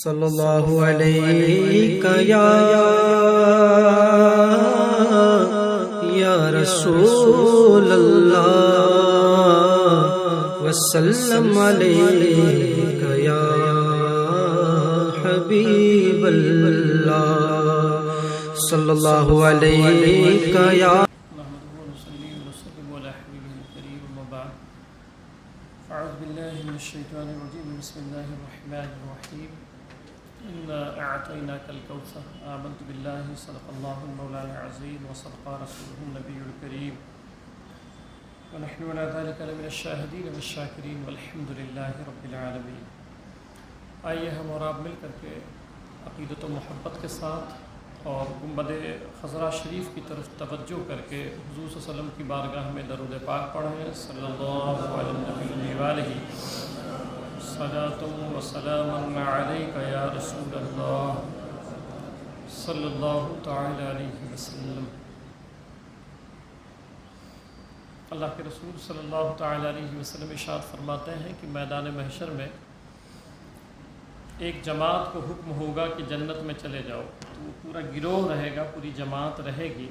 صلی اللہ علیہ یا رسول اللہ وسلم علیک یا حبیب اللہ صلی اللہ علیہ یا أعوذ بالله من الشيطان الرجيم بسم الله الرحمن الرحيم إنا أعطيناك الكوثر آمنت بالله صدق الله المولى العظيم وصدق رسوله النبي الكريم ونحن على ذلك لمن الشاهدين والشاكرين والحمد لله رب العالمين. آئیے ہم اور آپ مل کر کے عقیدت و محبت کے ساتھ اور گنبد خضرا شریف کی طرف توجہ کر کے حضور صلی اللہ علیہ وسلم کی بارگاہ میں درود پاک پڑھیں. صلی اللہ علیہ وآلہ صلاۃ و سلام علیک یا رسول اللہ صلی اللہ تعالی علیہ وسلم. اللہ کے رسول صلی اللہ تعالی علیہ وسلم ارشاد فرماتے ہیں کہ میدان محشر میں ایک جماعت کو حکم ہوگا کہ جنت میں چلے جاؤ، تو وہ پورا گروہ رہے گا، پوری جماعت رہے گی،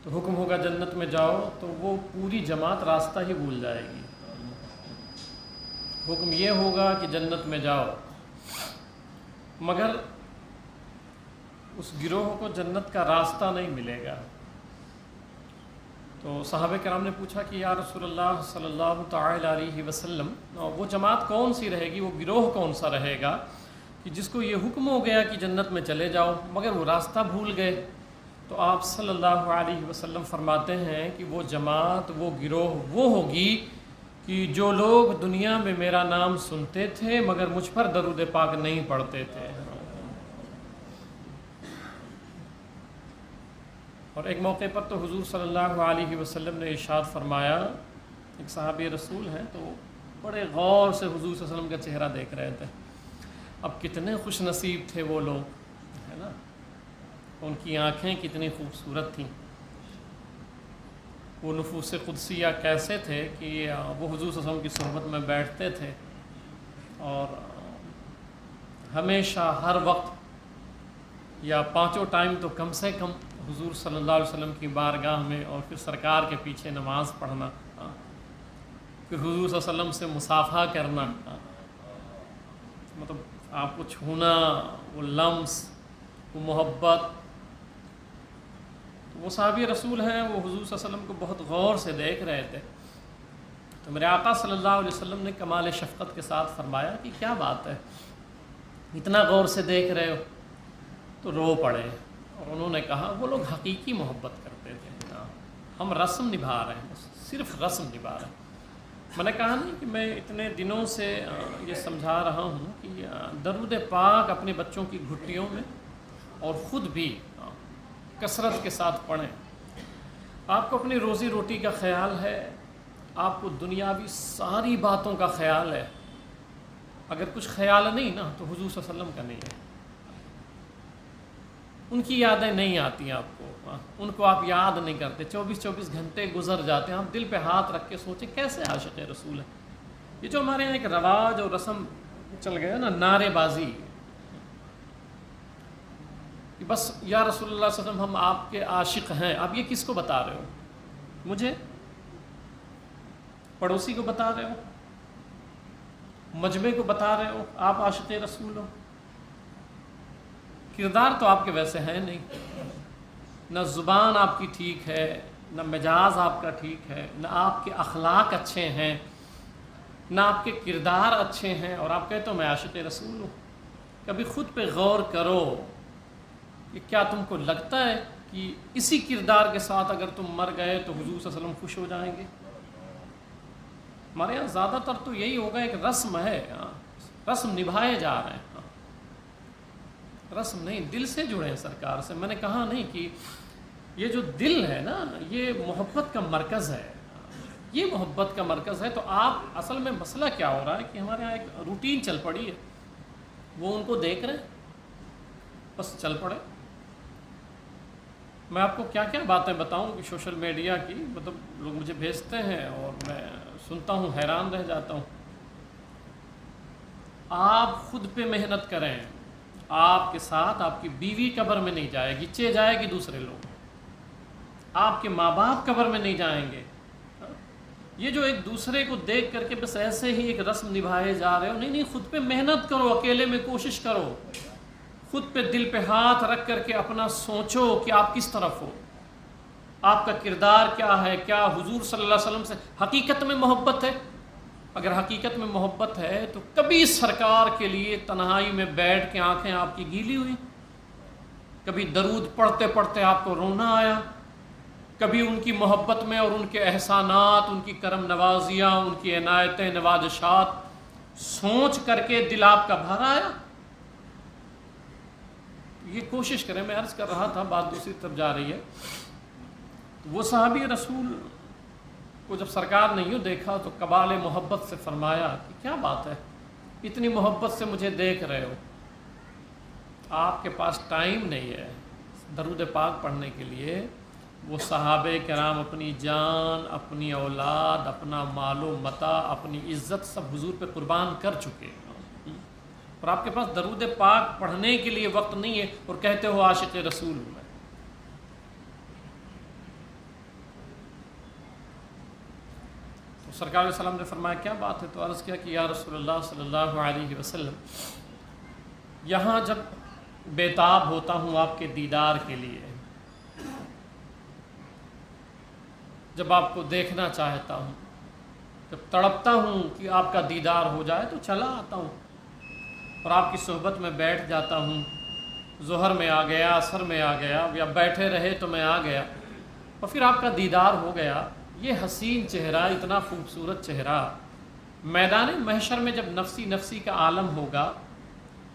تو حکم ہوگا جنت میں جاؤ، تو وہ پوری جماعت راستہ ہی بھول جائے گی. حکم یہ ہوگا کہ جنت میں جاؤ، مگر اس گروہ کو جنت کا راستہ نہیں ملے گا. تو صحابہ کرام نے پوچھا کہ یا رسول اللہ صلی اللہ تعالی علیہ وسلم، وہ جماعت کون سی رہے گی، وہ گروہ کون سا رہے گا کہ جس کو یہ حکم ہو گیا کہ جنت میں چلے جاؤ مگر وہ راستہ بھول گئے؟ تو آپ صلی اللہ علیہ وسلم فرماتے ہیں کہ وہ جماعت، وہ گروہ وہ ہوگی کہ جو لوگ دنیا میں میرا نام سنتے تھے مگر مجھ پر درود پاک نہیں پڑھتے تھے. اور ایک موقع پر تو حضور صلی اللہ علیہ وسلم نے ارشاد فرمایا، ایک صحابی رسول ہیں تو بڑے غور سے حضور صلی اللہ علیہ وسلم کا چہرہ دیکھ رہے تھے. اب کتنے خوش نصیب تھے وہ لوگ، ہے نا، ان کی آنکھیں کتنی خوبصورت تھیں، وہ نفوس قدسیہ کیسے تھے کہ وہ حضور صلی اللہ علیہ وسلم کی صحبت میں بیٹھتے تھے اور ہمیشہ ہر وقت یا پانچوں ٹائم تو کم سے کم حضور صلی اللہ علیہ وسلم کی بارگاہ میں اور پھر سرکار کے پیچھے نماز پڑھنا، پھر حضور صلی اللہ علیہ وسلم سے مصافحہ کرنا، مطلب آپ کو چھونا، وہ لمس، وہ محبت. وہ صحابی رسول ہیں، وہ حضور صلی اللہ علیہ وسلم کو بہت غور سے دیکھ رہے تھے. تو میرے آقا صلی اللہ علیہ وسلم نے کمال شفقت کے ساتھ فرمایا کہ کیا بات ہے، اتنا غور سے دیکھ رہے ہو؟ تو رو پڑے اور انہوں نے کہا وہ لوگ حقیقی محبت کرتے تھے، ہم رسم نبھا رہے ہیں، صرف رسم نبھا رہے ہیں. میں نے کہا نہیں کہ میں اتنے دنوں سے یہ سمجھا رہا ہوں کہ درود پاک اپنے بچوں کی گھٹیوں میں اور خود بھی کثرت کے ساتھ پڑھیں. آپ کو اپنی روزی روٹی کا خیال ہے، آپ کو دنیاوی ساری باتوں کا خیال ہے، اگر کچھ خیال نہیں نا تو حضور صلی اللہ علیہ وسلم کا نہیں ہے. ان کی یادیں نہیں آتی آپ کو، ان کو آپ یاد نہیں کرتے. 24 گھنٹے گزر جاتے ہیں، آپ دل پہ ہاتھ رکھ کے سوچیں کیسے عاشق رسول ہے. یہ جو ہمارے یہاں ایک رواج اور رسم چل گیا نا، نعرے بازی، کہ بس یا رسول اللہ صلی اللہ علیہ وسلم ہم آپ کے عاشق ہیں. آپ یہ کس کو بتا رہے ہو؟ مجھے؟ پڑوسی کو بتا رہے ہو؟ مجمع کو بتا رہے ہو آپ عاشق رسول ہو؟ کردار تو آپ کے ویسے ہیں نہیں، نہ زبان آپ کی ٹھیک ہے، نہ مزاج آپ کا ٹھیک ہے، نہ آپ کے اخلاق اچھے ہیں، نہ آپ کے کردار اچھے ہیں، اور آپ کہتے ہو میں عاشق رسول ہوں. کبھی خود پہ غور کرو کہ کیا تم کو لگتا ہے کہ اسی کردار کے ساتھ اگر تم مر گئے تو حضور صلی اللہ علیہ وسلم خوش ہو جائیں گے؟ ہمارے یہاں زیادہ تر تو یہی ہوگا، ایک رسم ہے، رسم نبھائے جا رہے ہیں، رسم نہیں، دل سے جڑے ہیں سرکار سے. میں نے کہا نہیں کہ یہ جو دل ہے نا، یہ محبت کا مرکز ہے، یہ محبت کا مرکز ہے. تو آپ اصل میں مسئلہ کیا ہو رہا ہے کہ ہمارے یہاں ایک روٹین چل پڑی ہے، وہ ان کو دیکھ رہے ہیں، بس چل پڑے. میں آپ کو کیا کیا باتیں بتاؤں کہ سوشل میڈیا کی، مطلب لوگ مجھے بھیجتے ہیں اور میں سنتا ہوں، حیران رہ جاتا ہوں. آپ خود پہ محنت کریں. آپ کے ساتھ آپ کی بیوی قبر میں نہیں جائے گی، چے جائے گی دوسرے لوگ. آپ کے ماں باپ قبر میں نہیں جائیں گے. یہ جو ایک دوسرے کو دیکھ کر کے بس ایسے ہی ایک رسم نبھائے جا رہے ہو، نہیں، خود پہ محنت کرو، اکیلے میں کوشش کرو، خود پہ دل پہ ہاتھ رکھ کر کے اپنا سوچو کہ آپ کس طرف ہو، آپ کا کردار کیا ہے. کیا حضور صلی اللہ علیہ وسلم سے حقیقت میں محبت ہے؟ اگر حقیقت میں محبت ہے تو کبھی سرکار کے لیے تنہائی میں بیٹھ کے آنکھیں آپ کی گیلی ہوئی؟ کبھی درود پڑھتے پڑھتے آپ کو رونا آیا؟ کبھی ان کی محبت میں اور ان کے احسانات، ان کی کرم نوازیاں، ان کی عنایتیں، نوازشات سوچ کر کے دل آپ کا بھر آیا؟ یہ کوشش کریں. میں عرض کر رہا تھا، بات دوسری طرف جا رہی ہے. وہ صحابی رسول کو جب سرکار نے یوں دیکھا تو کمال محبت سے فرمایا کہ کیا بات ہے، اتنی محبت سے مجھے دیکھ رہے ہو، آپ کے پاس ٹائم نہیں ہے درود پاک پڑھنے کے لیے. وہ صحابہ کرام اپنی جان، اپنی اولاد، اپنا مال و متاع، اپنی عزت سب حضور پہ قربان کر چکے ہیں، اور آپ کے پاس درود پاک پڑھنے کے لیے وقت نہیں ہے اور کہتے ہو عاشق رسول ہوں میں. تو سرکار علیہ السلام نے فرمایا کیا بات ہے؟ تو عرض کیا کہ یا رسول اللہ صلی اللہ علیہ وسلم، یہاں جب بیتاب ہوتا ہوں آپ کے دیدار کے لیے، جب آپ کو دیکھنا چاہتا ہوں، جب تڑپتا ہوں کہ آپ کا دیدار ہو جائے تو چلا آتا ہوں اور آپ کی صحبت میں بیٹھ جاتا ہوں. ظہر میں آ گیا، عصر میں آ گیا، یا بیٹھے رہے تو میں آ گیا اور پھر آپ کا دیدار ہو گیا. یہ حسین چہرہ، اتنا خوبصورت چہرہ، میدان محشر میں جب نفسی نفسی کا عالم ہوگا،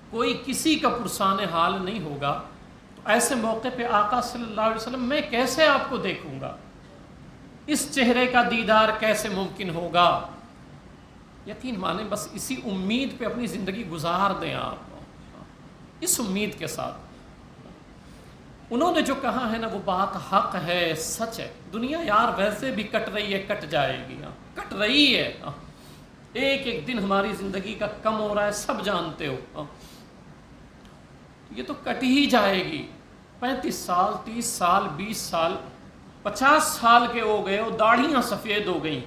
کوئی کسی کا پرسان حال نہیں ہوگا، تو ایسے موقع پہ آقا صلی اللہ علیہ وسلم میں کیسے آپ کو دیکھوں گا؟ اس چہرے کا دیدار کیسے ممکن ہوگا؟ یقین مانیں، بس اسی امید پہ اپنی زندگی گزار دیں آپ، اس امید کے ساتھ. انہوں نے جو کہا ہے نا وہ بات حق ہے، سچ ہے. دنیا یار ویسے بھی کٹ رہی ہے، کٹ جائے گی، کٹ رہی ہے. ایک ایک دن ہماری زندگی کا کم ہو رہا ہے، سب جانتے ہو. یہ تو کٹ ہی جائے گی. 35 سال، 30 سال، 20 سال، 50 سال کے ہو گئے، اور داڑھیاں سفید ہو گئیں،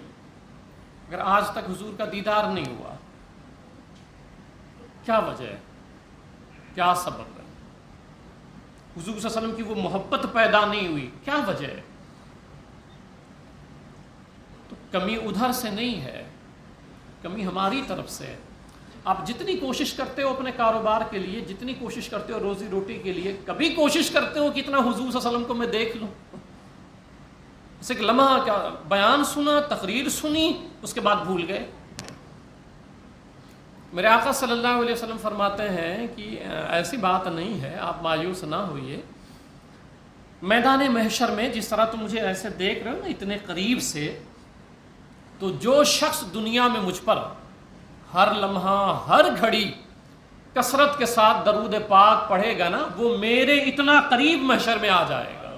اگر آج تک حضور کا دیدار نہیں ہوا. کیا وجہ ہے؟ کیا سبب ہے؟ حضور صلی اللہ علیہ وسلم کی وہ محبت پیدا نہیں ہوئی، کیا وجہ ہے؟ تو کمی ادھر سے نہیں ہے، کمی ہماری طرف سے ہے. آپ جتنی کوشش کرتے ہو اپنے کاروبار کے لیے، جتنی کوشش کرتے ہو روزی روٹی کے لیے، کبھی کوشش کرتے ہو کہ اتنا حضور صلی اللہ علیہ وسلم کو میں دیکھ لوں. اس ایک لمحہ کیا بیان سنا، تقریر سنی، اس کے بعد بھول گئے. میرے آقا صلی اللہ علیہ وسلم فرماتے ہیں کہ ایسی بات نہیں ہے، آپ مایوس نہ ہوئیے. میدان محشر میں جس طرح تم مجھے ایسے دیکھ رہے ہو نا اتنے قریب سے، تو جو شخص دنیا میں مجھ پر ہر لمحہ، ہر گھڑی کثرت کے ساتھ درود پاک پڑھے گا نا، وہ میرے اتنا قریب محشر میں آ جائے گا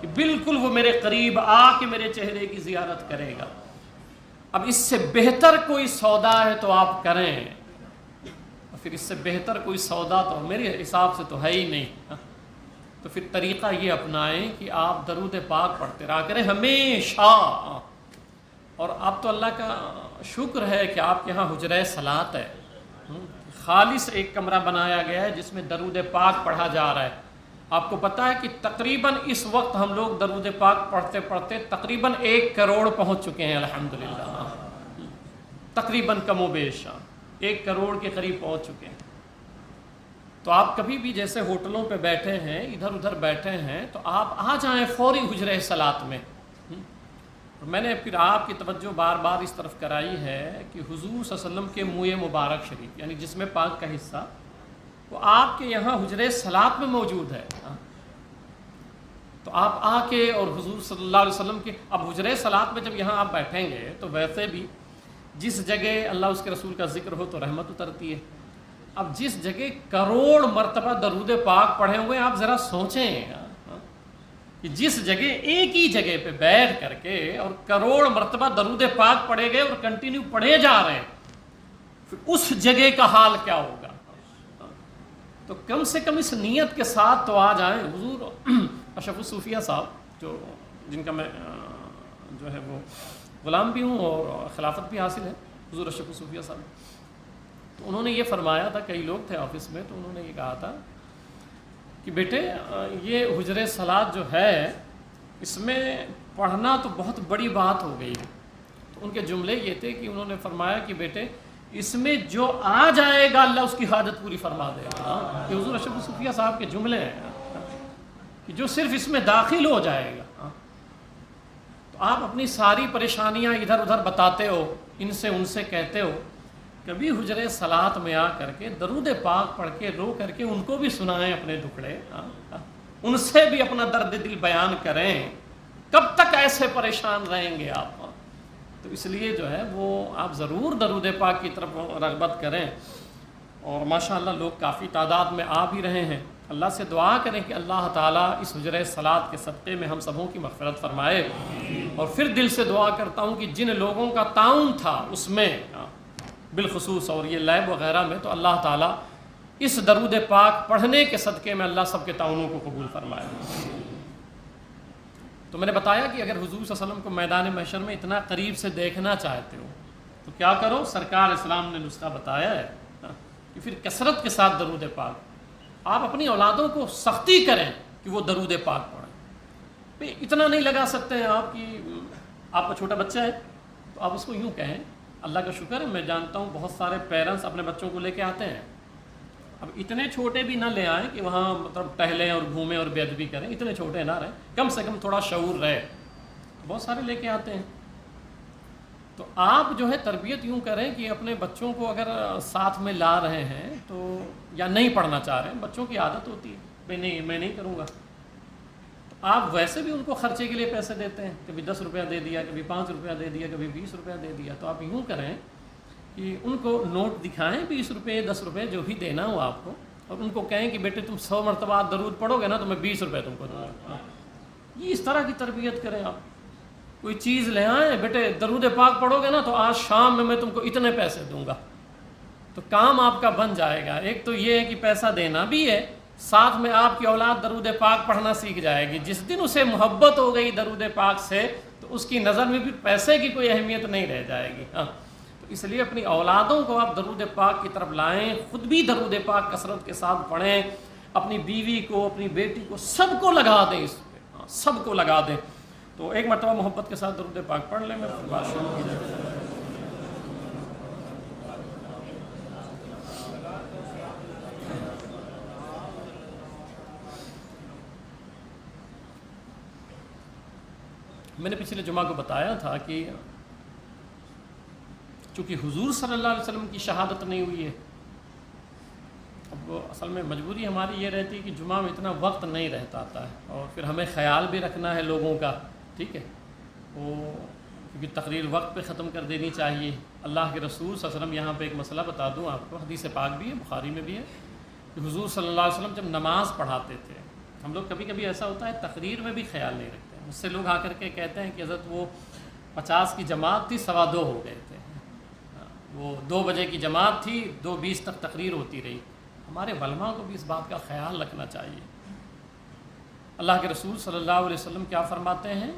کہ بالکل وہ میرے قریب آ کے میرے چہرے کی زیارت کرے گا. اب اس سے بہتر کوئی سودا ہے تو آپ کریں، اور پھر اس سے بہتر کوئی سودا تو میرے حساب سے تو ہے ہی نہیں. تو پھر طریقہ یہ اپنائیں کہ آپ درود پاک پڑھتے رہا کریں ہمیشہ. اور اب تو اللہ کا شکر ہے کہ آپ کے یہاں حجرہ صلاۃ ہے، خالص ایک کمرہ بنایا گیا ہے جس میں درود پاک پڑھا جا رہا ہے. آپ کو پتہ ہے کہ تقریباً اس وقت ہم لوگ درود پاک پڑھتے پڑھتے تقریباً 1 کروڑ پہنچ چکے ہیں الحمدللہ. تقریباً کم و بیش 1 کروڑ کے قریب پہنچ چکے ہیں. تو آپ کبھی بھی جیسے ہوٹلوں پہ بیٹھے ہیں، ادھر ادھر بیٹھے ہیں، تو آپ آ جائیں فوری حجرہ صلاۃ میں. میں نے پھر آپ کی توجہ بار بار اس طرف کرائی ہے کہ حضور صلی اللہ علیہ وسلم کے منہ مبارک شریف یعنی جسم پاک کا حصہ وہ آپ کے یہاں حجرہ صلاۃ میں موجود ہے. تو آپ آ کے اور حضور صلی اللہ علیہ وسلم کے اب حجرہ صلاۃ میں جب یہاں آپ بیٹھیں گے تو ویسے بھی جس جگہ اللہ اس کے رسول کا ذکر ہو تو رحمت اترتی ہے. اب جس جگہ کروڑ مرتبہ درود پاک پڑھے ہوئے آپ ذرا سوچیں کہ جس جگہ ایک ہی جگہ پہ بیٹھ کر کے اور کروڑ مرتبہ درود پاک پڑھے گئے اور کنٹینیو پڑھے جا رہے ہیں، پھر اس جگہ کا حال کیا ہوگا. تو کم سے کم اس نیت کے ساتھ تو آ جائیں. حضور اشرف الصوفیہ صاحب جن کا میں جو ہے وہ غلام بھی ہوں اور خلافت بھی حاصل ہے، حضور اشرف الصوفیہ صاحب، تو انہوں نے یہ فرمایا تھا، کئی لوگ تھے آفس میں، تو انہوں نے یہ کہا تھا کہ بیٹے یہ حجر صلاۃ جو ہے اس میں پڑھنا تو بہت بڑی بات ہو گئی. تو ان کے جملے یہ تھے کہ انہوں نے فرمایا کہ بیٹے اس میں جو آ جائے گا اللہ اس کی حاجت پوری فرما دے گا. یہ حضور اشرف الصوفیہ صاحب کے جملے ہیں کہ جو صرف اس میں داخل ہو جائے گا. تو آپ اپنی ساری پریشانیاں ادھر ادھر بتاتے ہو، ان سے ان سے کہتے ہو، کبھی حجر صلاۃ میں آ کر کے درود پاک پڑھ کے رو کر کے ان کو بھی سنائیں اپنے دکھڑے، ان سے بھی اپنا درد دل بیان کریں. کب تک ایسے پریشان رہیں گے آپ؟ تو اس لیے جو ہے وہ آپ ضرور درود پاک کی طرف رغبت کریں. اور ماشاءاللہ لوگ کافی تعداد میں آ بھی رہے ہیں. اللہ سے دعا کریں کہ اللہ تعالیٰ اس حجر صلاۃ کے صدقے میں ہم سبوں کی مغفرت فرمائے. اور پھر دل سے دعا کرتا ہوں کہ جن لوگوں کا تعاون تھا اس میں بالخصوص اور یہ لیب وغیرہ میں، تو اللہ تعالیٰ اس درود پاک پڑھنے کے صدقے میں اللہ سب کے تعاونوں کو قبول فرمائے. تو میں نے بتایا کہ اگر حضور صلی اللہ علیہ وسلم کو میدان محشر میں اتنا قریب سے دیکھنا چاہتے ہو تو کیا کرو؟ سرکار اسلام نے نسخہ بتایا ہے کہ پھر کثرت کے ساتھ درود پاک. آپ اپنی اولادوں کو سختی کریں کہ وہ درود پاک پڑھیں. اتنا نہیں لگا سکتے ہیں آپ کی، آپ کا چھوٹا بچہ ہے تو آپ اس کو یوں کہیں. اللہ کا شکر ہے میں جانتا ہوں بہت سارے پیرنٹس اپنے بچوں کو لے کے آتے ہیں. اب اتنے چھوٹے بھی نہ لے آئیں کہ وہاں مطلب ٹہلیں اور گھومیں اور بے ادبی کریں، اتنے چھوٹے نہ رہیں، کم سے کم تھوڑا شعور رہے. بہت سارے لے کے آتے ہیں. تو آپ جو ہے تربیت یوں کریں کہ اپنے بچوں کو اگر ساتھ میں لا رہے ہیں تو یا نہیں پڑھنا چاہ رہے ہیں، بچوں کی عادت ہوتی ہے میں نہیں کروں گا، تو آپ ویسے بھی ان کو خرچے کے لیے پیسے دیتے ہیں، کبھی 10 روپیہ دے دیا، کبھی 5 روپیہ دے دیا، کبھی 20 روپیہ دے دیا. تو آپ یوں کریں کہ ان کو نوٹ دکھائیں 20 روپے 10 روپے جو بھی دینا ہو آپ کو، اور ان کو کہیں کہ بیٹے تم 100 مرتبہ درود پڑھو گے نا تو میں 20 روپے تم کو دوں گا. یہ اس طرح کی تربیت کریں. آپ کوئی چیز لے آئیں، بیٹے درود پاک پڑھو گے نا تو آج شام میں تم کو اتنے پیسے دوں گا. تو کام آپ کا بن جائے گا. ایک تو یہ ہے کہ پیسہ دینا بھی ہے، ساتھ میں آپ کی اولاد درود پاک پڑھنا سیکھ جائے گی. جس دن اسے محبت ہو گئی درود پاک سے تو اس کی نظر میں بھی پیسے کی کوئی اہمیت نہیں رہ جائے گی. تو اس لیے اپنی اولادوں کو آپ درود پاک کی طرف لائیں، خود بھی درود پاک کثرت کے ساتھ پڑھیں، اپنی بیوی کو، اپنی بیٹی کو، سب کو لگا دیں، اس پہ سب کو لگا دیں. تو ایک مرتبہ محبت کے ساتھ درود پاک پڑھ لیں. میں بات شروع کی جائے. میں نے پچھلے جمعہ کو بتایا تھا کہ چونکہ حضور صلی اللہ علیہ وسلم کی شہادت نہیں ہوئی ہے، اب اصل میں مجبوری ہماری یہ رہتی ہے کہ جمعہ میں اتنا وقت نہیں رہتا ہے، اور پھر ہمیں خیال بھی رکھنا ہے لوگوں کا، ٹھیک ہے، وہ کیونکہ تقریر وقت پہ ختم کر دینی چاہیے. اللہ کے رسول صلی اللہ علیہ وسلم، یہاں پہ ایک مسئلہ بتا دوں آپ کو، حدیث پاک بھی ہے، بخاری میں بھی ہے، کہ حضور صلی اللہ علیہ وسلم جب نماز پڑھاتے تھے، ہم لوگ کبھی کبھی ایسا ہوتا ہے تقریر میں بھی خیال نہیں رکھتے. مجھ سے لوگ آ کر کے کہتے ہیں کہ حضرت وہ 50 کی جماعت تھی، 2:15 ہو گئے تھے، وہ 2 بجے کی جماعت تھی، 2:20 تک تقریر ہوتی رہی. ہمارے علماء کو بھی اس بات کا خیال رکھنا چاہیے. اللہ کے رسول صلی اللہ علیہ وسلم کیا فرماتے ہیں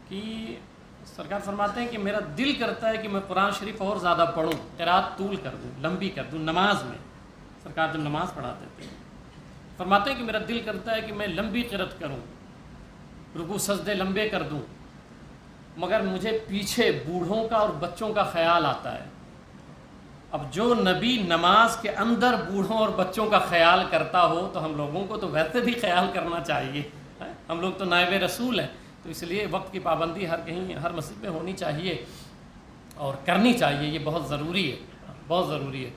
کہ سرکار فرماتے ہیں کہ میرا دل کرتا ہے کہ میں قرآن شریف اور زیادہ پڑھوں، قرات طول کر دوں، لمبی کر دوں. نماز میں سرکار جب نماز پڑھاتے تھے فرماتے ہیں کہ میرا دل کرتا ہے کہ میں لمبی قرات کروں، رکوع سجدے لمبے کر دوں، مگر مجھے پیچھے بوڑھوں کا اور بچوں کا خیال آتا ہے. اب جو نبی نماز کے اندر بوڑھوں اور بچوں کا خیال کرتا ہو تو ہم لوگوں کو تو ویسے بھی خیال کرنا چاہیے. ہم لوگ تو نائب رسول ہیں، تو اس لیے وقت کی پابندی ہر مسجد میں ہونی چاہیے اور کرنی چاہیے. یہ بہت ضروری ہے، بہت ضروری ہے.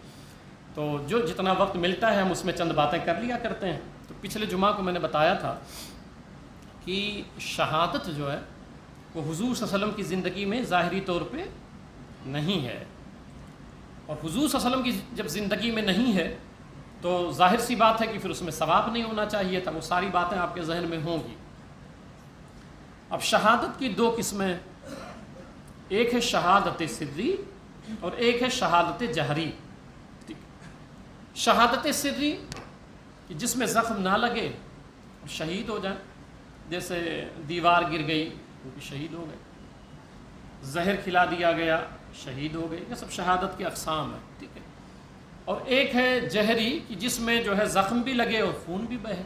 تو جو جتنا وقت ملتا ہے ہم اس میں چند باتیں کر لیا کرتے ہیں. تو پچھلے جمعہ کو میں نے بتایا تھا کہ شہادت جو ہے وہ حضور صلی اللہ علیہ وسلم کی زندگی میں ظاہری طور پہ نہیں ہے، اور حضور صلی اللہ علیہ وسلم کی جب زندگی میں نہیں ہے تو ظاہر سی بات ہے کہ پھر اس میں ثواب نہیں ہونا چاہیے تھا. وہ ساری باتیں آپ کے ذہن میں ہوں گی. اب شہادت کی 2 قسمیں، ایک ہے شہادت سری اور ایک ہے شہادت جہری. شہادت سری کہ جس میں زخم نہ لگے اور شہید ہو جائیں، جیسے دیوار گر گئی وہ بھی شہید ہو گئے، زہر کھلا دیا گیا شہید ہو گئے، یہ سب شہادت کی اقسام ہے، ٹھیک ہے۔ اور ایک ہے جہری کہ جس میں جو ہے زخم بھی لگے اور خون بھی بہے،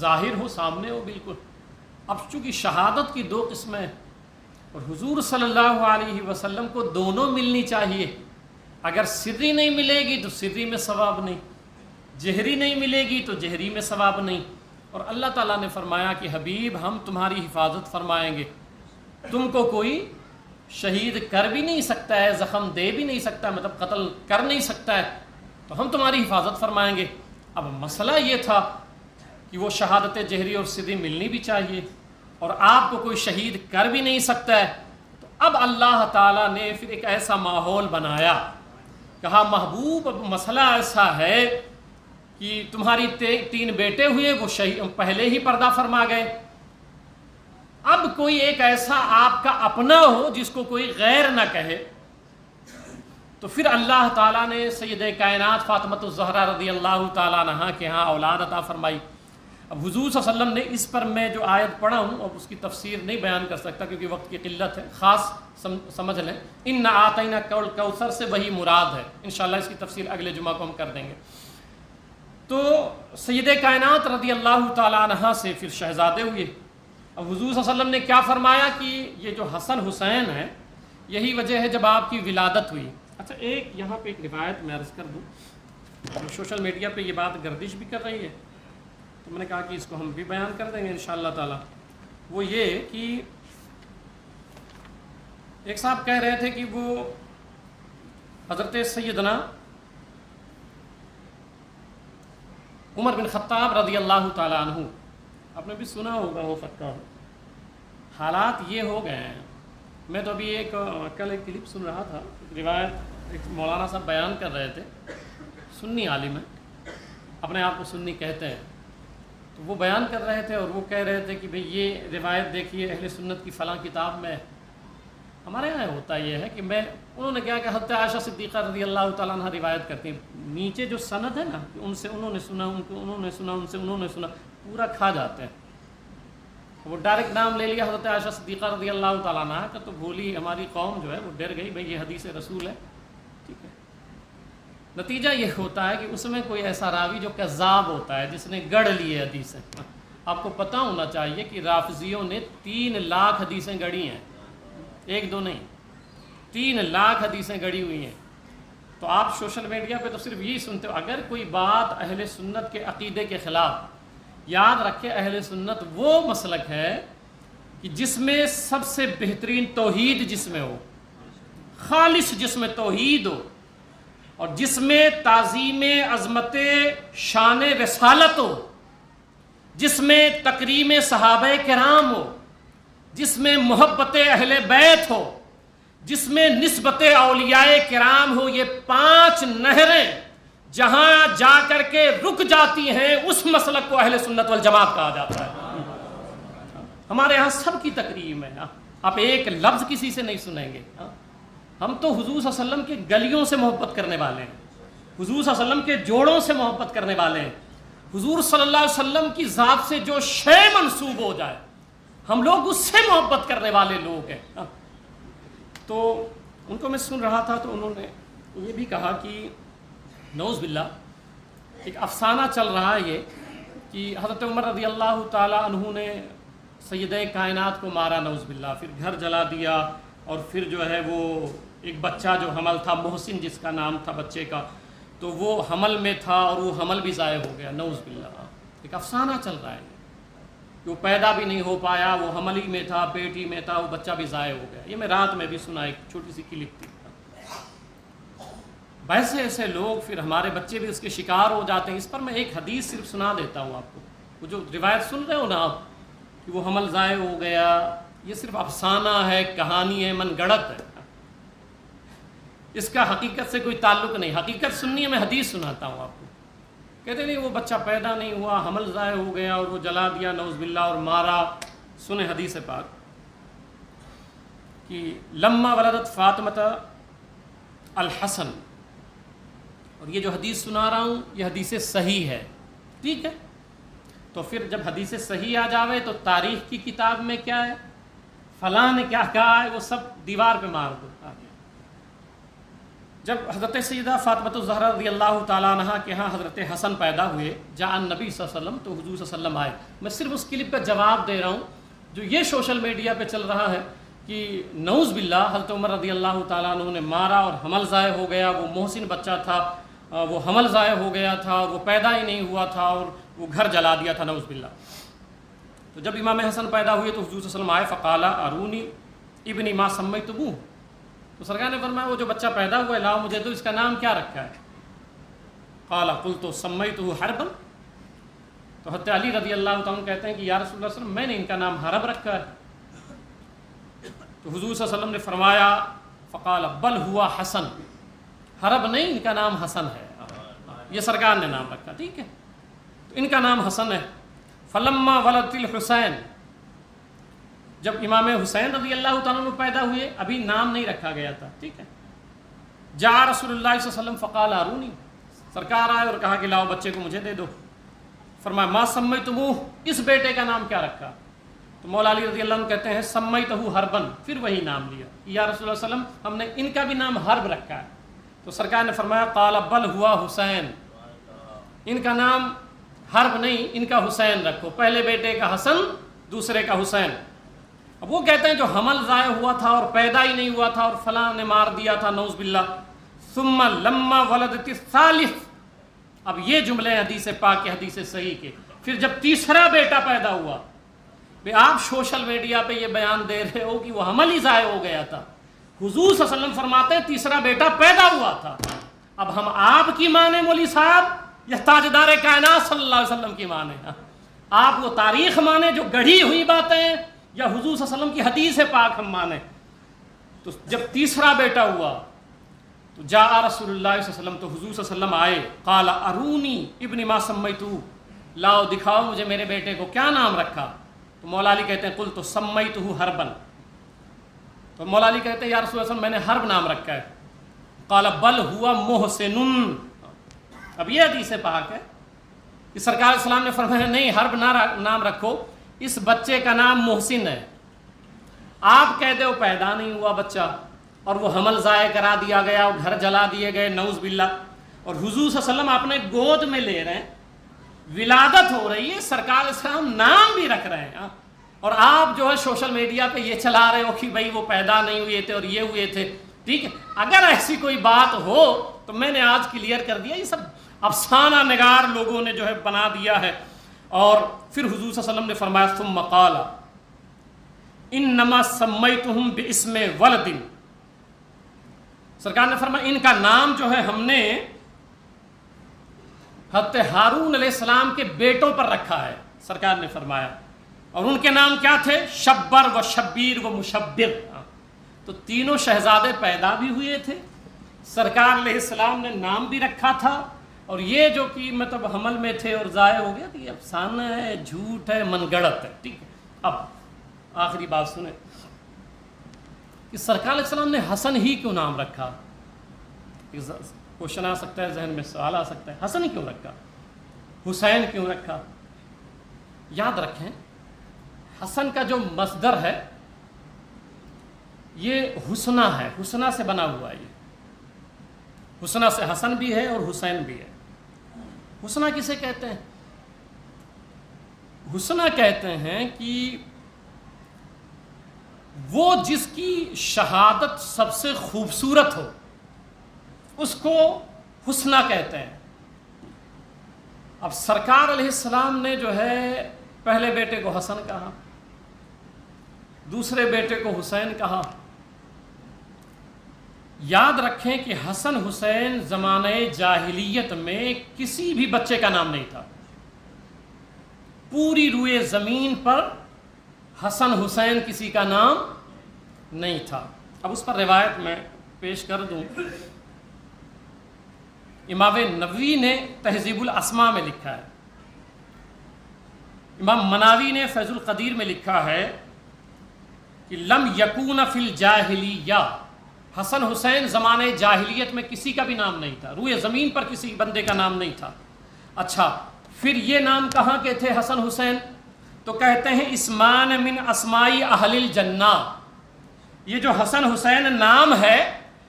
ظاہر ہو، سامنے ہو بالکل۔ اب چونکہ شہادت کی دو قسمیں اور حضور صلی اللہ علیہ وسلم کو دونوں ملنی چاہیے، اگر سری نہیں ملے گی تو سری میں ثواب نہیں، جہری نہیں ملے گی تو جہری میں ثواب نہیں۔ اور اللہ تعالیٰ نے فرمایا کہ حبیب ہم تمہاری حفاظت فرمائیں گے، تم کو کوئی شہید کر بھی نہیں سکتا ہے، زخم دے بھی نہیں سکتا، مطلب قتل کر نہیں سکتا ہے، تو ہم تمہاری حفاظت فرمائیں گے۔ اب مسئلہ یہ تھا کہ وہ شہادت جہری اور سری ملنی بھی چاہیے اور آپ کو کوئی شہید کر بھی نہیں سکتا ہے، تو اب اللہ تعالیٰ نے پھر ایک ایسا ماحول بنایا، کہا محبوب اب مسئلہ ایسا ہے کہ تمہاری 3 بیٹے ہوئے، وہ پہلے ہی پردہ فرما گئے، اب کوئی ایک ایسا آپ کا اپنا ہو جس کو کوئی غیر نہ کہے، تو پھر اللہ تعالیٰ نے سید کائنات فاطمۃ الزہرا رضی اللہ تعالیٰ عنہا کے ہاں اولاد عطا فرمائی۔ اب حضور صلی اللہ علیہ وسلم نے اس پر میں جو آیت پڑھا ہوں اب اس کی تفسیر نہیں بیان کر سکتا کیونکہ وقت کی قلت ہے، خاص سمجھ لیں، اِنَّا أَعْطَيْنَاكَ الْكَوْثَرَ سے وہی مراد ہے، انشاءاللہ اس کی تفسیر اگلے جمعہ کو ہم کر دیں گے۔ تو سید کائنات رضی اللہ تعالیٰ عنہ سے پھر شہزادے ہوئے۔ اب حضور صلی اللہ علیہ وسلم نے کیا فرمایا کہ یہ جو حسن حسین ہے یہی وجہ ہے جب آپ کی ولادت ہوئی۔ اچھا ایک یہاں پہ ایک روایت میں عرض کر دوں، سوشل میڈیا پہ یہ بات گردش بھی کر رہی ہے، تو میں نے کہا کہ اس کو ہم بھی بیان کر دیں گے انشاءاللہ تعالی۔ وہ یہ کہ ایک صاحب کہہ رہے تھے کہ وہ حضرت سیدنا عمر بن خطاب رضی اللہ تعالیٰ عنہ، آپ نے بھی سنا ہوگا ہو سکتا ہے، حالات یہ ہو گئے ہیں۔ میں تو ابھی کل ایک کلپ سن رہا تھا، روایت ایک مولانا صاحب بیان کر رہے تھے، سنی عالم ہے، اپنے آپ کو سنی کہتے ہیں، تو وہ بیان کر رہے تھے اور وہ کہہ رہے تھے کہ بھئی یہ روایت دیکھیے اہل سنت کی فلاں کتاب میں، ہمارے یہاں ہوتا یہ ہے کہ انہوں نے کہا کہ حضرت عائشہ صدیقہ رضی اللہ تعالیٰ عنہ روایت کرتی ہیں، نیچے جو سند ہے نا ان سے انہوں نے سنا، ان کو انہوں نے سنا، ان سے انہوں نے سنا، پورا کھا جاتے ہیں۔ وہ ڈائریکٹ نام لے لیا حضرت عائشہ صدیقہ رضی اللہ تعالیٰ عنہ کا، تو بولی ہماری قوم جو ہے وہ ڈر گئی، بھئی یہ حدیث رسول ہے، ٹھیک ہے۔ نتیجہ یہ ہوتا ہے کہ اس میں کوئی ایسا راوی جو کذاب ہوتا ہے، جس نے گڑھ لیے حدیثیں۔ آپ کو پتہ ہونا چاہیے کہ رافضیوں نے 3 لاکھ حدیثیں گڑھی ہیں، 1-2 نہیں، 3 لاکھ حدیثیں گڑھی ہوئی ہیں۔ تو آپ سوشل میڈیا پہ تو صرف یہی سنتے ہو، اگر کوئی بات اہل سنت کے عقیدے کے خلاف، یاد رکھے اہل سنت وہ مسلک ہے کہ جس میں سب سے بہترین توحید جس میں ہو، خالص جس میں توحید ہو، اور جس میں تعظیم عظمت شان رسالت ہو، جس میں تکریم صحابہ کرام ہو، جس میں محبت اہل بیت ہو، جس میں نسبت اولیاء کرام ہو، یہ 5 نہریں جہاں جا کر کے رک جاتی ہیں اس مسلک کو اہل سنت والجماعت کہا جاتا ہے۔ ہمارے ہاں سب کی تکریم ہے، آپ ایک لفظ کسی سے نہیں سنیں گے۔ ہم تو حضور صلی اللہ علیہ وسلم کے گلیوں سے محبت کرنے والے ہیں، حضور صلی اللہ علیہ وسلم کے جوڑوں سے محبت کرنے والے ہیں، حضور صلی اللہ علیہ وسلم کی ذات سے جو شے منسوب ہو جائے ہم لوگ اس سے محبت کرنے والے لوگ ہیں۔ تو ان کو میں سن رہا تھا تو انہوں نے یہ بھی کہا کہ نعوذ باللہ ایک افسانہ چل رہا ہے یہ کہ حضرت عمر رضی اللہ تعالیٰ عنہ نے سید کائنات کو مارا، نعوذ باللہ، پھر گھر جلا دیا، اور پھر جو ہے وہ ایک بچہ جو حمل تھا، محسن جس کا نام تھا بچے کا، تو وہ حمل میں تھا اور وہ حمل بھی ضائع ہو گیا، نعوذ باللہ۔ ایک افسانہ چل رہا ہے کہ وہ پیدا بھی نہیں ہو پایا، وہ حمل ہی میں تھا، پیٹ ہی میں تھا، وہ بچہ بھی ضائع ہو گیا۔ یہ میں رات میں بھی سنا، ایک چھوٹی سی کلپ تھی۔ ویسے ایسے لوگ پھر ہمارے بچے بھی اس کے شکار ہو جاتے ہیں۔ اس پر میں ایک حدیث صرف سنا دیتا ہوں آپ کو، وہ جو روایت سن رہے ہو نا آپ کہ وہ حمل ضائع ہو گیا، یہ صرف افسانہ ہے، کہانی ہے، من گڑت ہے، اس کا حقیقت سے کوئی تعلق نہیں۔ حقیقت سننی ہے، میں حدیث سناتا ہوں آپ کو۔ کہتے نہیں وہ بچہ پیدا نہیں ہوا، حمل ضائع ہو گیا اور وہ جلا دیا، نعوذ باللہ، اور مارا۔ سنیں حدیث پاک کہ لما ولدت فاطمہ الحسن اور یہ جو حدیث سنا رہا ہوں یہ حدیث صحیح ہے، ٹھیک ہے؟ تو پھر جب حدیث صحیح آ جاوے تو تاریخ کی کتاب میں کیا ہے، فلاں نے کیا کہا ہے، وہ سب دیوار پہ مار دو۔ جب حضرت سیدہ فاطمۃ الزہرا رضی اللہ تعالیٰ عنہ کے ہاں حضرت حسن پیدا ہوئے، جاء النبی صلی اللہ علیہ وسلم، تو حضور صلی اللہ علیہ وسلم آئے۔ میں صرف اس کلپ کا جواب دے رہا ہوں جو یہ سوشل میڈیا پہ چل رہا ہے کہ نعوذ باللہ حضرت عمر رضی اللہ تعالیٰ عنہ نے مارا اور حمل ضائع ہو گیا، وہ محسن بچہ تھا، وہ حمل ضائع ہو گیا تھا، وہ پیدا ہی نہیں ہوا تھا اور وہ گھر جلا دیا تھا، نعوذ باللہ۔ تو جب امام حسن پیدا ہوئے تو حضور صلی اللہ علیہ وسلم آئے، فقال ارونی ابنی ما سمیتموہ، تو سرکار نے فرمایا وہ جو بچہ پیدا ہوا ہے لاؤ مجھے دو، اس کا نام کیا رکھا ہے؟ قال قلت سمیتہ حربا، تو حضرت علی رضی اللہ تعالیٰ کہتے ہیں کہ یا رسول اللہ صلی اللہ علیہ وسلم میں نے ان کا نام حرب رکھا ہے۔ تو حضور صلی اللہ علیہ وسلم نے فرمایا فقال بل ہوا حسن، حرب نہیں، ان کا نام حسن ہے، یہ سرکار نے نام رکھا، ٹھیک ہے؟ تو ان کا نام حسن ہے۔ فلما ولدت الحسین، جب امام حسین رضی اللہ تعالیٰ عنہ پیدا ہوئے ابھی نام نہیں رکھا گیا تھا، ٹھیک ہے؟ جاء رسول اللہ صلی اللہ علیہ وسلم فقال ارونی، سرکار آئے اور کہا کہ لاؤ بچے کو مجھے دے دو۔ فرمایا ما سمیتموہ، اس بیٹے کا نام کیا رکھا؟ تو مولا علی رضی اللہ عنہ کہتے ہیں سمیتہ حربن، پھر وہی نام لیا، یا رسول اللہ صلی اللہ علیہ وسلم ہم نے ان کا بھی نام حرب رکھا ہے۔ تو سرکار نے فرمایا قال بل ہوا حسین، ان کا نام حرب نہیں، ان کا حسین رکھو، پہلے بیٹے کا حسن، دوسرے کا حسین۔ اب وہ کہتے ہیں جو حمل ضائع ہوا تھا اور پیدا ہی نہیں ہوا تھا اور فلاں نے مار دیا تھا، نعوذ باللہ۔ ثم لما ولدت الثالث، اب یہ جملے حدیث پاک کے، حدیث صحیح کے، پھر جب تیسرا بیٹا پیدا ہوا، بے آپ سوشل میڈیا پہ یہ بیان دے رہے ہو کہ وہ حمل ہی ضائع ہو گیا تھا، حضور صلی اللہ علیہ وسلم فرماتے ہیں تیسرا بیٹا پیدا ہوا تھا۔ اب ہم آپ کی مانیں مولوی صاحب یا تاجدار کائنات صلی اللہ علیہ وسلم کی مانیں؟ آپ وہ تاریخ مانیں جو گڑھی ہوئی باتیں یا حضور صلی اللہ علیہ وسلم کی حدیث پاک ہم مانیں؟ تو جب تیسرا بیٹا ہوا تو جاء رسول اللہ صلی اللہ علیہ وسلم، تو حضور صلی اللہ علیہ وسلم آئے، قال ارونی ابن ما سمیتہ، لاؤ دکھاؤ مجھے میرے بیٹے کو کیا نام رکھا؟ تو مولا علی کہتے ہیں قلت سمیتہ حربا، تو مولا علی کہتے ہیں یا رسول اللہ صلی اللہ علیہ وسلم میں نے حرب نام رکھا ہے۔ قال بل ہوا محسن، اب یہ حدیث پاک ہے کہ سرکار علیہ السلام نے فرمایا نہیں حرب نام رکھو، اس بچے کا نام محسن ہے۔ آپ کہتے ہو پیدا نہیں ہوا بچہ اور وہ حمل ضائع کرا دیا گیا اور گھر جلا دیے گئے، نعوذ باللہ، اور حضور صلی اللہ علیہ وسلم اپنے گود میں لے رہے ہیں، ولادت ہو رہی ہے، سرکار علیہ السلام نام بھی رکھ رہے ہیں، اور آپ جو ہے سوشل میڈیا پہ یہ چلا رہے ہو کہ بھائی وہ پیدا نہیں ہوئے تھے اور یہ ہوئے تھے، ٹھیک ہے؟ اگر ایسی کوئی بات ہو تو میں نے آج کلیئر کر دیا، یہ سب افسانہ نگار لوگوں نے جو ہے بنا دیا ہے۔ اور پھر حضور صلی اللہ علیہ وسلم نے فرمایا ثم قال انما سمیتہم باسم ولد، سرکار نے فرمایا ان کا نام جو ہے ہم نے حضرت ہارون علیہ السلام کے بیٹوں پر رکھا ہے، سرکار نے فرمایا، اور ان کے نام کیا تھے؟ شبر و شبیر و مشبر۔ تو تینوں شہزادے پیدا بھی ہوئے تھے، سرکار علیہ السلام نے نام بھی رکھا تھا، اور یہ جو کہ مطلب حمل میں تھے اور ضائع ہو گیا، تو یہ افسانہ ہے، جھوٹ ہے، من گڑت ہے، ٹھیک ہے؟ اب آخری بات سنیں کہ سرکار علیہ السلام نے حسن ہی کیوں نام رکھا؟ کوشچن آ سکتا ہے، ذہن میں سوال آ سکتا ہے، حسن ہی کیوں رکھا، حسین کیوں رکھا؟ یاد رکھیں حسن کا جو مصدر ہے یہ حسنہ ہے، حسنہ سے بنا ہوا ہے، یہ حسنہ سے حسن بھی ہے اور حسین بھی ہے۔ حسنہ کسے کہتے ہیں؟ حسنہ کہتے ہیں کہ وہ جس کی شہادت سب سے خوبصورت ہو اس کو حسنہ کہتے ہیں۔ اب سرکار علیہ السلام نے جو ہے پہلے بیٹے کو حسن کہا، دوسرے بیٹے کو حسین کہا۔ یاد رکھیں کہ حسن حسین زمانہ جاہلیت میں کسی بھی بچے کا نام نہیں تھا، پوری روئے زمین پر حسن حسین کسی کا نام نہیں تھا۔ اب اس پر روایت میں پیش کر دوں، امام نووی نے تہذیب الاسماء میں لکھا ہے، امام مناوی نے فیض القدیر میں لکھا ہے کہ لم یکون فی الجاہلیہ حسن حسین زمانے جاہلیت میں کسی کا بھی نام نہیں تھا، روئے زمین پر کسی بندے کا نام نہیں تھا۔ اچھا پھر یہ نام کہاں کے تھے حسن حسین؟ تو کہتے ہیں اسمان من اسمائی اہل الجنہ، یہ جو حسن حسین نام ہے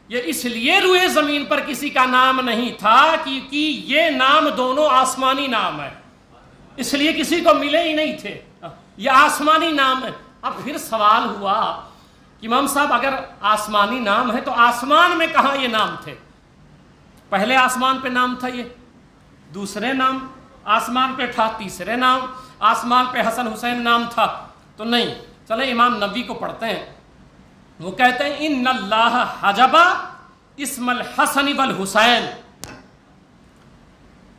یہ اس لیے روئے زمین پر کسی کا نام نہیں تھا کیونکہ یہ نام دونوں آسمانی نام ہے، اس لیے کسی کو ملے ہی نہیں تھے، یہ آسمانی نام ہے۔ اب پھر سوال ہوا کہ امام صاحب اگر آسمانی نام ہے تو آسمان میں کہاں یہ نام تھے؟ پہلے آسمان پہ نام تھا، یہ دوسرے نام آسمان پہ تھا، تیسرے نام آسمان پہ حسن حسین نام تھا تو نہیں۔ چلیں امام نووی کو پڑھتے ہیں، وہ کہتے ہیں ان اللہ حجب اسم الحسن والحسین،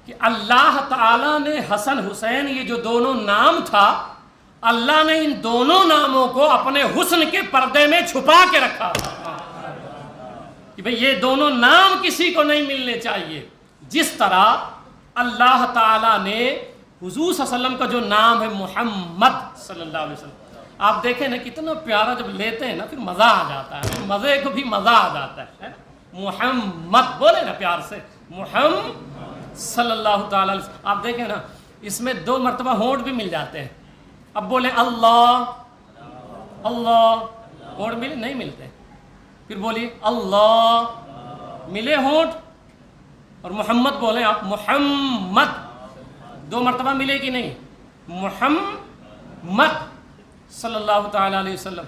کہ اللہ تعالیٰ نے حسن حسین یہ جو دونوں نام تھا، اللہ نے ان دونوں ناموں کو اپنے حسن کے پردے میں چھپا کے رکھا کہ بھئی یہ دونوں نام کسی کو نہیں ملنے چاہیے، جس طرح اللہ تعالیٰ نے حضور صلی اللہ علیہ وسلم کا جو نام ہے محمد صلی اللہ علیہ وسلم، آپ دیکھیں نا کتنا پیارا، جب لیتے ہیں نا پھر مزہ آ جاتا ہے، مزے کو بھی مزہ آ جاتا ہے۔ محمد بولے نا پیار سے، محمد صلی اللہ تعالیٰ علیہ وسلم۔ آپ دیکھیں نا اس میں 2 مرتبہ ہونٹ بھی مل جاتے ہیں، اب بولے اللہ اللہ، ہونٹ ملے نہیں ملتے، پھر بولیے اللہ ملے ہونٹ، اور محمد بولے آپ محمد، 2 مرتبہ ملے کہ نہیں؟ محمد صلی اللہ تعالیٰ علیہ وسلم۔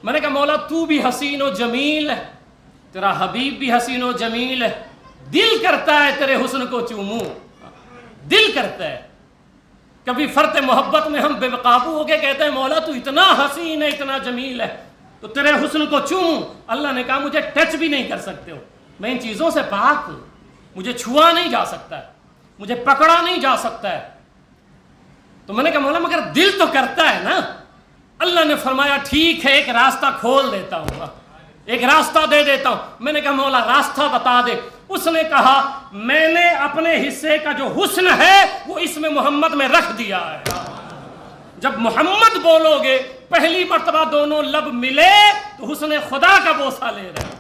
میں نے کہا مولا تو بھی حسین و جمیل ہے، تیرا حبیب بھی حسین و جمیل ہے، دل کرتا ہے تیرے حسن کو چوموں، دل کرتا ہے۔ کبھی فرط محبت میں ہم بے قابو ہو کے کہتے ہیں مولا تو اتنا حسین ہے، اتنا جمیل ہے، تو تیرے حسن کو چوموں۔ اللہ نے کہا مجھے ٹچ بھی نہیں کر سکتے ہو، میں ان چیزوں سے پاک ہوں، مجھے چھوا نہیں جا سکتا ہے، مجھے پکڑا نہیں جا سکتا ہے۔ تو میں نے کہا مولا مگر دل تو کرتا ہے نا۔ اللہ نے فرمایا ٹھیک ہے ایک راستہ کھول دیتا ہوں، ایک راستہ دے دیتا ہوں۔ میں نے کہا مولا راستہ بتا دے۔ اس نے کہا میں نے اپنے حصے کا جو حسن ہے وہ اسم محمد میں رکھ دیا ہے، جب محمد بولو گے پہلی مرتبہ دونوں لب ملے تو حسن خدا کا بوسہ لے رہے،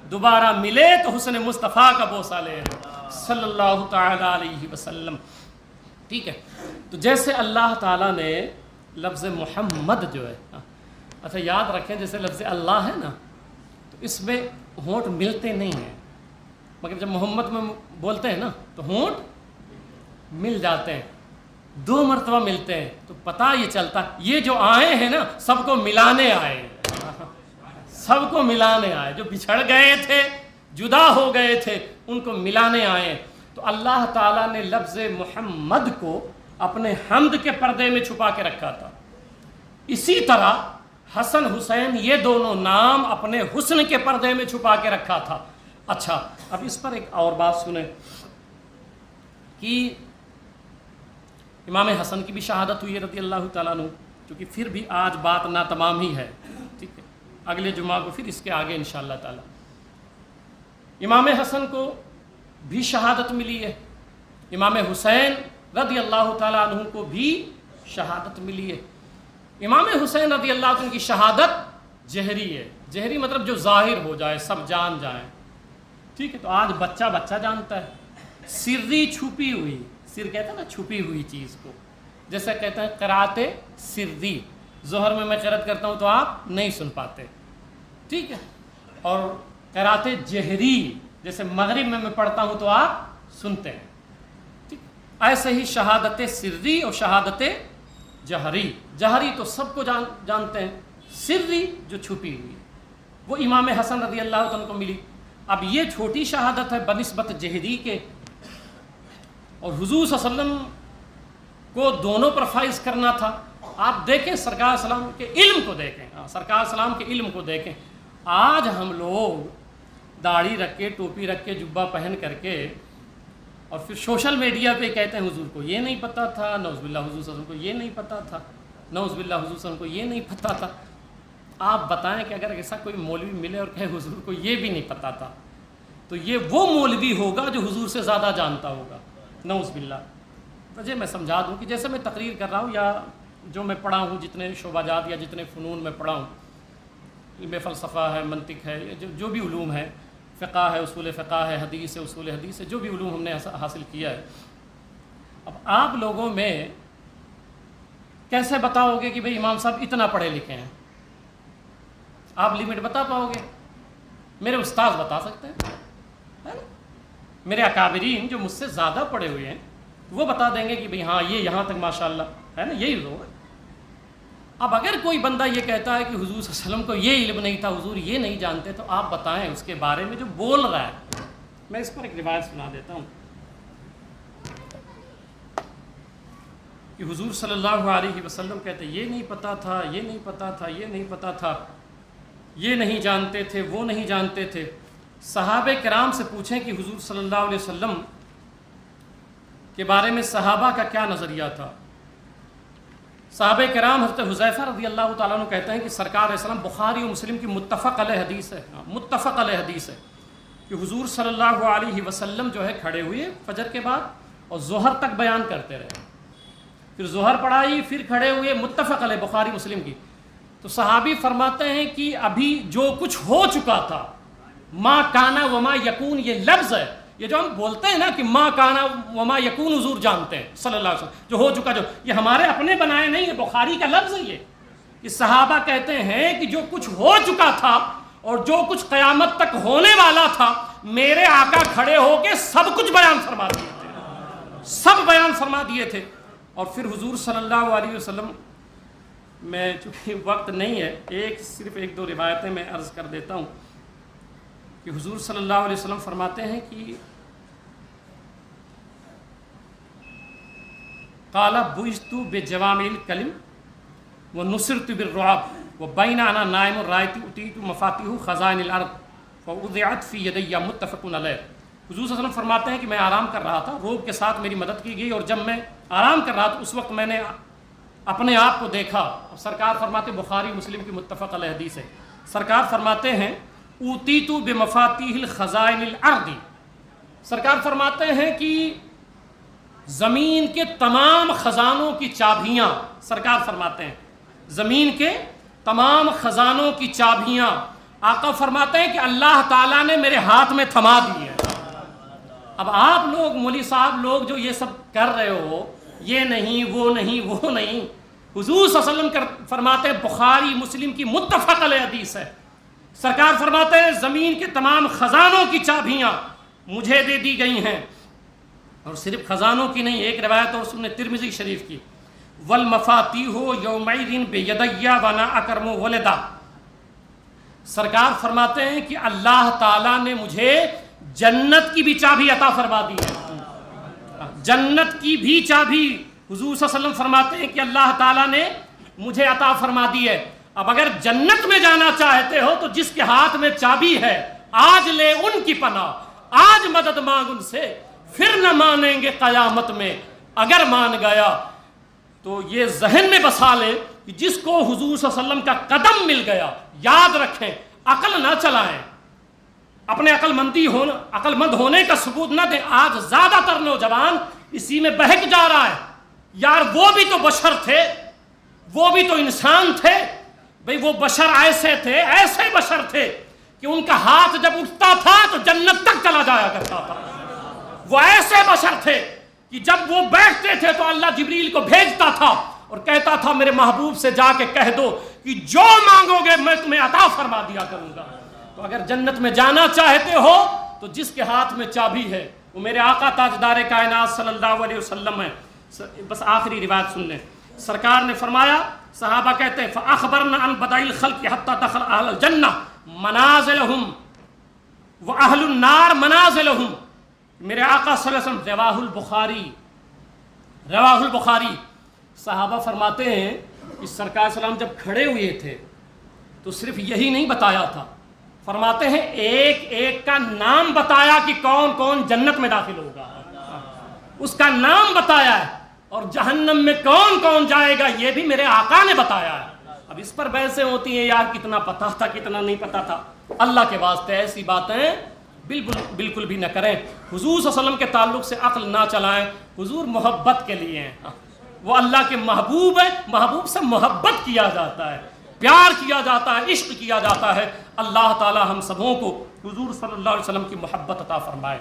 دوبارہ ملے تو حسن مصطفیٰ کا بوسہ لے رہے صلی اللہ تعالی علیہ وسلم۔ ٹھیک ہے، تو جیسے اللہ تعالیٰ نے لفظ محمد جو ہے، اچھا یاد رکھیں جیسے لفظ اللہ ہے نا، تو اس میں ہونٹ ملتے نہیں ہیں، مگر جب محمد میں بولتے ہیں نا تو ہونٹ مل جاتے ہیں، 2 مرتبہ ملتے ہیں تو پتہ یہ چلتا یہ جو آئے ہیں نا سب کو ملانے آئے، سب کو ملانے آئے، جو بچھڑ گئے تھے جدا ہو گئے تھے ان کو ملانے آئے۔ تو اللہ تعالیٰ نے لفظ محمد کو اپنے حمد کے پردے میں چھپا کے رکھا تھا، اسی طرح حسن حسین یہ دونوں نام اپنے حسن کے پردے میں چھپا کے رکھا تھا۔ اچھا اب اس پر ایک اور بات سنیں کہ امام حسن کی بھی شہادت ہوئی ہے رضی اللہ تعالیٰ عنہ، کیونکہ پھر بھی آج بات ناتمام ہی ہے، ٹھیک ہے، اگلے جمعہ کو پھر اس کے آگے انشاءاللہ تعالیٰ امام حسن کو بھی شہادت ملی ہے، امام حسین رضی اللہ تعالیٰ عنہ کو بھی شہادت ملی ہے۔ امام حسین رضی اللہ عنہ کی شہادت جہری ہے، جہری مطلب جو ظاہر ہو جائے، سب جان جائیں، ٹھیک ہے، تو آج بچہ بچہ جانتا ہے، سری چھپی ہوئی، سر کہتے ہیں نا چھپی ہوئی چیز کو، جیسے کہتے ہیں قرات سری، ظہر میں قرات کرتا ہوں تو آپ نہیں سن پاتے، ٹھیک ہے، اور قرات جہری جیسے مغرب میں پڑھتا ہوں تو آپ سنتے ہیں، ٹھیک، ایسے ہی شہادت سری اور شہادت جہری، جہری تو سب کو جانتے ہیں، سری جو چھپی ہوئی وہ امام حسن رضی اللہ عنہ کو ملی۔ اب یہ چھوٹی شہادت ہے بنسبت جہری کے، اور حضور صلی اللہ علیہ وسلم کو دونوں پر فائز کرنا تھا۔ آپ دیکھیں سرکار سلام کے علم کو دیکھیں، سرکار سلام کے علم کو دیکھیں، آج ہم لوگ داڑھی رکھ کے، ٹوپی رکھ کے، جبہ پہن کر کے، اور پھر سوشل میڈیا پہ کہتے ہیں حضور کو یہ نہیں پتہ تھا، نعوذ باللہ حضور صلی اللہ علیہ وسلم کو یہ نہیں پتہ تھا، نعوذ باللہ حضور صلی اللہ علیہ وسلم کو یہ نہیں پتہ تھا۔ آپ بتائیں کہ اگر ایسا کوئی مولوی ملے اور کہے حضور کو یہ بھی نہیں پتہ تھا تو یہ وہ مولوی ہوگا جو حضور سے زیادہ جانتا ہوگا، نعوذ باللہ۔ وجہ میں سمجھا دوں کہ جیسے میں تقریر کر رہا ہوں یا جو میں پڑھا ہوں، جتنے شعبہ جات یا جتنے فنون میں پڑھا ہوں، علم فلسفہ ہے، منطق ہے، جو بھی علوم ہے، فقہ ہے، اصول فقہ ہے، حدیث ہے، اصول حدیث ہے، جو بھی علوم ہم نے حاصل کیا ہے، اب آپ لوگوں میں کیسے بتاؤ گے کہ بھئی امام صاحب اتنا پڑھے لکھے ہیں؟ آپ لمٹ بتا پاؤ گے؟ میرے استاد بتا سکتے ہیں، ہے نا؟ میرے اکابرین جو مجھ سے زیادہ پڑھے ہوئے ہیں وہ بتا دیں گے کہ بھئی ہاں یہ یہاں تک ماشاءاللہ، ہے نا؟ یہی لوگ ہیں۔ اب اگر کوئی بندہ یہ کہتا ہے کہ حضور صلی اللہ علیہ وسلم کو یہ علم نہیں تھا، حضور یہ نہیں جانتے، تو آپ بتائیں اس کے بارے میں جو بول رہا ہے۔ میں اس پر ایک روایت سنا دیتا ہوں کہ حضور صلی اللہ علیہ وسلم کہتے یہ نہیں پتا تھا، یہ نہیں پتا تھا، یہ نہیں پتا تھا، یہ نہیں جانتے تھے، وہ نہیں جانتے تھے۔ صحابہ کرام سے پوچھیں کہ حضور صلی اللہ علیہ وسلم کے بارے میں صحابہ کا کیا نظریہ تھا۔ صحابہ کرام حضرت حذیفہ رضی اللہ تعالیٰ عنہ کہتے ہیں کہ سرکار علیہ السلام بخاری و مسلم کی متفق علیہ حدیث ہے، متفق علیہ حدیث ہے کہ حضور صلی اللہ علیہ وسلم جو ہے کھڑے ہوئے فجر کے بعد اور ظہر تک بیان کرتے رہے، پھر ظہر پڑھائی، پھر کھڑے ہوئے، متفق علیہ بخاری مسلم کی۔ تو صحابی فرماتے ہیں کہ ابھی جو کچھ ہو چکا تھا، ما کانا وما یکون، یہ لفظ ہے، یہ جو ہم بولتے ہیں نا کہ ما کانا وما یکون، حضور جانتے ہیں صلی اللہ علیہ وسلم، جو ہو چکا، جو یہ ہمارے اپنے بنائے نہیں، یہ بخاری کا لفظ ہے یہ، کہ صحابہ کہتے ہیں کہ جو کچھ ہو چکا تھا اور جو کچھ قیامت تک ہونے والا تھا، میرے آقا کھڑے ہو کے سب کچھ بیان فرما دیے تھے، سب بیان فرما دیے تھے۔ اور پھر حضور صلی اللہ علیہ وسلم، میں چونکہ وقت نہیں ہے، صرف ایک دو روایتیں میں عرض کر دیتا ہوں کہ حضور صلی اللہ علیہ وسلم فرماتے ہیں کہ قال بعثت بجوامع الکلم ونصرت بالرعب وبین انا نائم رأیت اتیت مفاتیح خزائن الارض فوضعت فی یدی، متفق علیہ۔ حضور صلی اللہ علیہ وسلم فرماتے ہیں کہ میں آرام کر رہا تھا، روب کے ساتھ میری مدد کی گئی، اور جب میں آرام کر رہا تھا اس وقت میں نے اپنے آپ کو دیکھا۔ سرکار فرماتے، بخاری مسلم کی متفق علیہ حدیث ہے، سرکار فرماتے ہیں اوتیت بمفاتیح الخزائن الارض، سرکار فرماتے ہیں کہ زمین کے تمام خزانوں کی چابیاں، سرکار فرماتے ہیں زمین کے تمام خزانوں کی چابیاں آقا فرماتے ہیں کہ اللہ تعالیٰ نے میرے ہاتھ میں تھما دی ہے۔ اب آپ لوگ مولوی صاحب لوگ جو یہ سب کر رہے ہو، یہ نہیں، وہ نہیں، وہ نہیں، حضور صلی اللہ علیہ وسلم فرماتے ہیں، بخاری مسلم کی متفق علیہ حدیث ہے، سرکار فرماتے ہیں زمین کے تمام خزانوں کی چابیاں مجھے دے دی گئی ہیں، اور صرف خزانوں کی نہیں، ایک روایت اور سنن ترمذی شریف کی، والمفاتیح یومئذ بیدی وانا اکرم ولدا، سرکار فرماتے ہیں کہ اللہ تعالیٰ نے مجھے جنت کی بھی چابی عطا فرما دی ہے، جنت کی بھی چابی حضور صلی اللہ علیہ وسلم فرماتے ہیں کہ اللہ تعالیٰ نے مجھے عطا فرما دی ہے۔ اب اگر جنت میں جانا چاہتے ہو تو جس کے ہاتھ میں چابی ہے، آج لے ان کی پناہ، آج مدد مانگ ان سے، پھر نہ مانیں گے قیامت میں، اگر مان گیا تو یہ ذہن میں بسا لے کہ جس کو حضور صلی اللہ علیہ وسلم کا قدم مل گیا، یاد رکھیں، عقل نہ چلائیں، اپنے عقل مند ہونے کا ثبوت نہ دیں۔ آج زیادہ تر نوجوان اسی میں بہک جا رہا ہے، یار وہ بھی تو بشر تھے، وہ بھی تو انسان تھے، بھئی وہ بشر ایسے تھے، ایسے بشر تھے کہ ان کا ہاتھ جب اٹھتا تھا تو جنت تک چلا جایا کرتا تھا، وہ ایسے بشر تھے کہ جب وہ بیٹھتے تھے تو اللہ جبریل کو بھیجتا تھا اور کہتا تھا میرے محبوب سے جا کے کہہ دو کہ جو مانگو گے میں تمہیں عطا فرما دیا کروں گا۔ تو اگر جنت میں جانا چاہتے ہو تو جس کے ہاتھ میں چابی ہے وہ میرے آقا تاجدار کائنات صلی اللہ علیہ وسلم ہے۔ بس آخری روایت سن لیں، سرکار نے فرمایا، صحابہ کہتے ہیں فَأَخْبَرْنَا عَنْ بَدَائِلِ الْخَلْقِ حَتَّى دَخَلَ أَهْلَ الْجَنَّةِ مَنَازِلَهُمْ وَأَهْلُ النَّارِ مَنَازِلَهُمْ، میرے آقا صلی اللہ علیہ وسلم، رواہ البخاری، صحابہ فرماتے ہیں کہ سرکار صلی اللہ علیہ وسلم جب کھڑے ہوئے تھے تو صرف یہی نہیں بتایا تھا، فرماتے ہیں ایک ایک کا نام بتایا کہ کون کون جنت میں داخل ہوگا، اس کا نام بتایا ہے، اور جہنم میں کون کون جائے گا یہ بھی میرے آقا نے بتایا ہے۔ اب اس پر بحثیں ہوتی ہیں، یار کتنا پتا تھا کتنا نہیں پتا تھا، اللہ کے واسطے ایسی باتیں بالکل بھی نہ کریں۔ حضور صلی اللہ علیہ وسلم کے تعلق سے عقل نہ چلائیں، حضور محبت کے لیے ہیں، وہ اللہ کے محبوب ہیں، محبوب سے محبت کیا جاتا ہے، پیار کیا جاتا ہے، عشق کیا جاتا ہے۔ اللہ تعالی ہم سبوں کو حضور صلی اللہ علیہ وسلم کی محبت عطا فرمائے۔